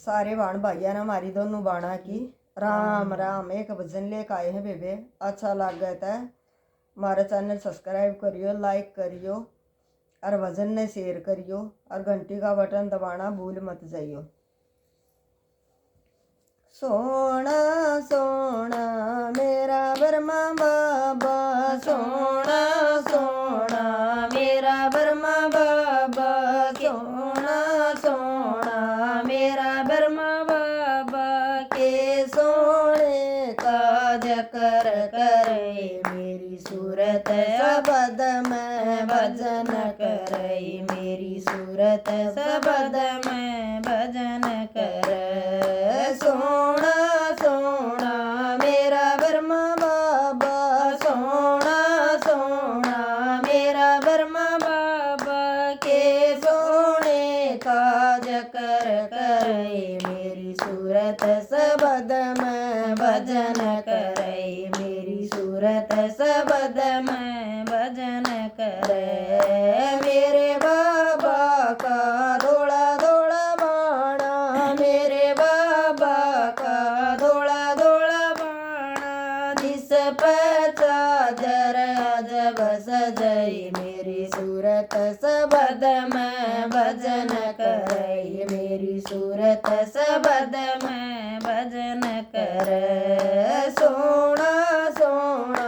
सारे बाण भाइया ने हमारी दोनों बाणा की राम राम। एक भजन लेके आए हैं बेबे। अच्छा लगे तो हमारा चैनल सब्सक्राइब करियो, लाइक करियो और भजन ने शेयर करियो और घंटी का बटन दबाना भूल मत जाइयो। सोना सोना मेरा बर्मा बाबा, सोना सोना मेरा बर्मा बाबा, सोना सोना मेरा बर्मा बाबा के सोने का जकर करे मेरी सूरत सबद में भजन करे, मेरी सूरत सबद में भजन करे। सोना सोना मेरा बर्मा बाबा, सोना सोना मेरा बर्मा बाबा के सोने का जकर करे मेरी सूरत सबद में भजन करे, मेरी सूरत सबद में भजन करे। मेरे बाबा का धोला धोला बाणा, मेरे बाबा का धोला धोला बाणा, जिस पर चादर अजब सजई मेरी सूरत सबद में भजन करे, मेरी सूरत सबद में भजन करे। सोना सोना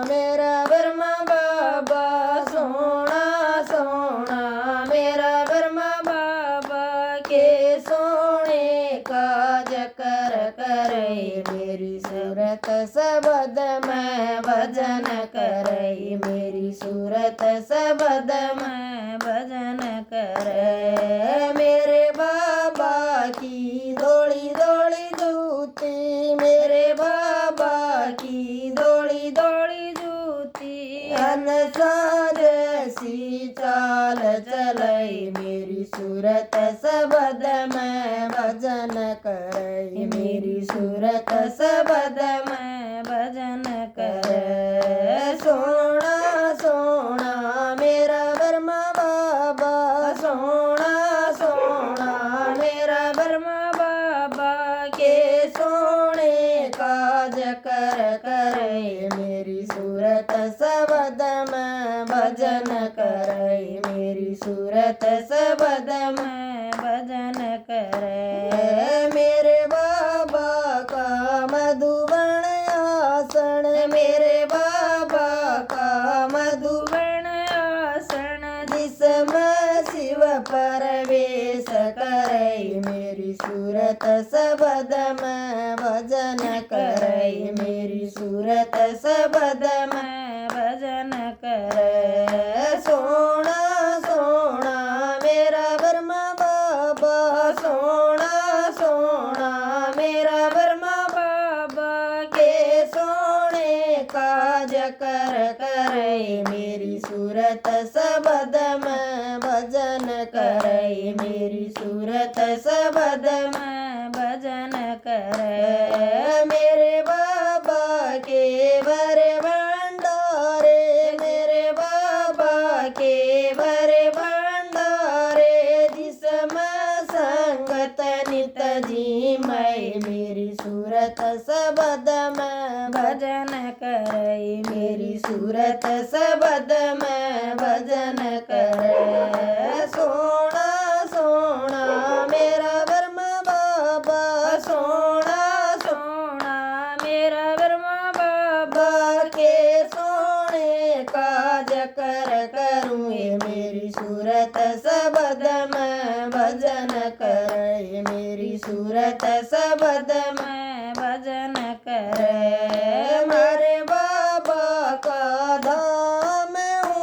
मेरा बर्मा बाबा, सोना सोना मेरा बर्मा बाबा के सोने का जकर करे मेरी सूरत सबद में भजन करे, मेरी सूरत सबद में भजन करे। मेरे बाबा की धोली धोली जूती, मेरे बाबा की धोली धोली जूती, अनसार सी चाल चलई मेरी सूरत सबद में भजन करे, मेरी सूरत सबद में भजन करे। सोना सोना मेरा बर्मा बाबा, सोना सोना मेरा बर्मा बाबा के सोने का जकर करे मेरी सूरत सबद में भजन करे, मेरी सूरत सबद में भजन करे। मेरे बाबा का मधुबन आसन, मेरे बाबा का मधुबन आसन, जिसमें शिव प्रवेश करे मेरी सूरत सबद में भजन करे, मेरी सूरत सबद में भजन करे। सोना सोना मेरा बर्मा बाबा, सोना सोना मेरा बर्मा बाबा के सोने का जकर करे मेरी सूरत सबद में भजन करे, मेरी सूरत सबद में भजन करे। मेरे बाबा के भरे भंडारे, मेरे बाबा के भरे भंडारे, जिसमें संगत नित जी मैं मेरी सूरत सबद में भजन करे, मेरी सूरत सबद में भजन करे। सोना सोना मेरा बर्मा बाबा, सोना सोना मेरा बर्मा बाबा के सोने का जकर करूँ मेरी सूरत सबद में भजन करे, मेरी सूरत सबद में भजन करे। मारे बाबा का धाम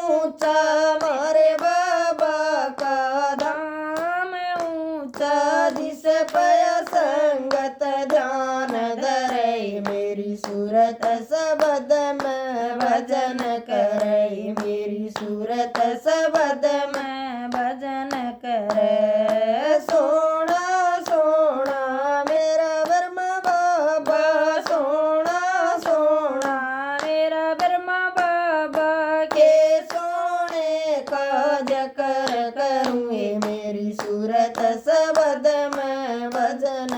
ऊंचा, मारे बाबा का धाम ऊंचा, जिस पय संगत ध्यान धरे मेरी सूरत सबद में भजन करे, मेरी सूरत सबद में भजन करे। सोना सोना मेरा बर्मा बाबा, सोना सोना मेरा बर्मा बाबा के सोने का जकर करूँ मेरी सूरत सबद में भजन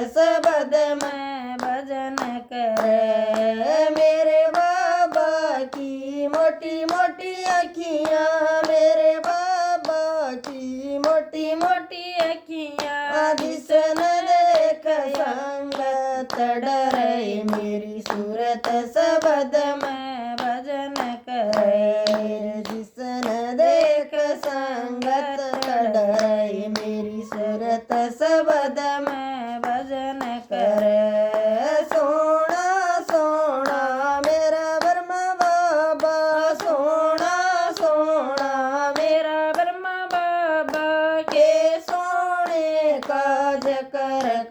शब्द में भजन करे। मेरे बाबा की मोटी मोटी अखियाँ, मेरे बाबा की मोटी मोटी अखियाँ, जिसन देख संगत डरे। मेरी सूरत शब्द में भजन करे। जिसन देख संगत डरे। मेरी सूरत शब्द में भजन करे। सोना सोना मेरा ब्रह्म बाबा, सोना सोना मेरा ब्रह्म बाबा के सोने काज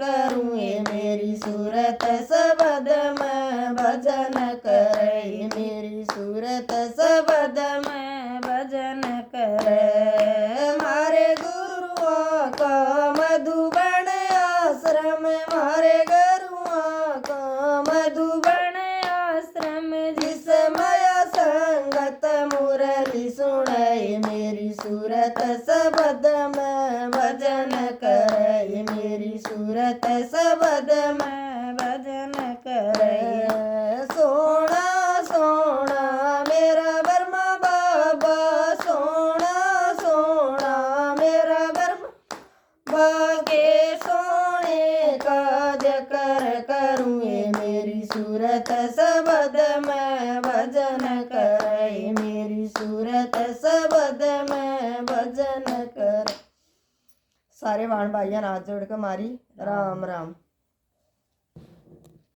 करूँ। ये मेरी सूरत शब्द में भजन करे। मेरी सूरत शब्द में भजन करे। मारे गुरुआ का मधुबन आश्रम, मारे गुरुआ का मधुबन आश्रम, जिस माया संगत मुरली सुनाई। मेरी सूरत शब्द में भजन करे। मेरी सूरत शब्द में भजन करे। सोना सोना मेरा ब्रह्म बाबा, सोना सोना मेरा ब्रह्म बागे सोने काज करूँ। ये मेरी सूरत शब्द में भजन करे। मेरी सूरत शब्द में भजन कर। सारे वाण भाइयों हाथ जोड़ के मारी राम राम।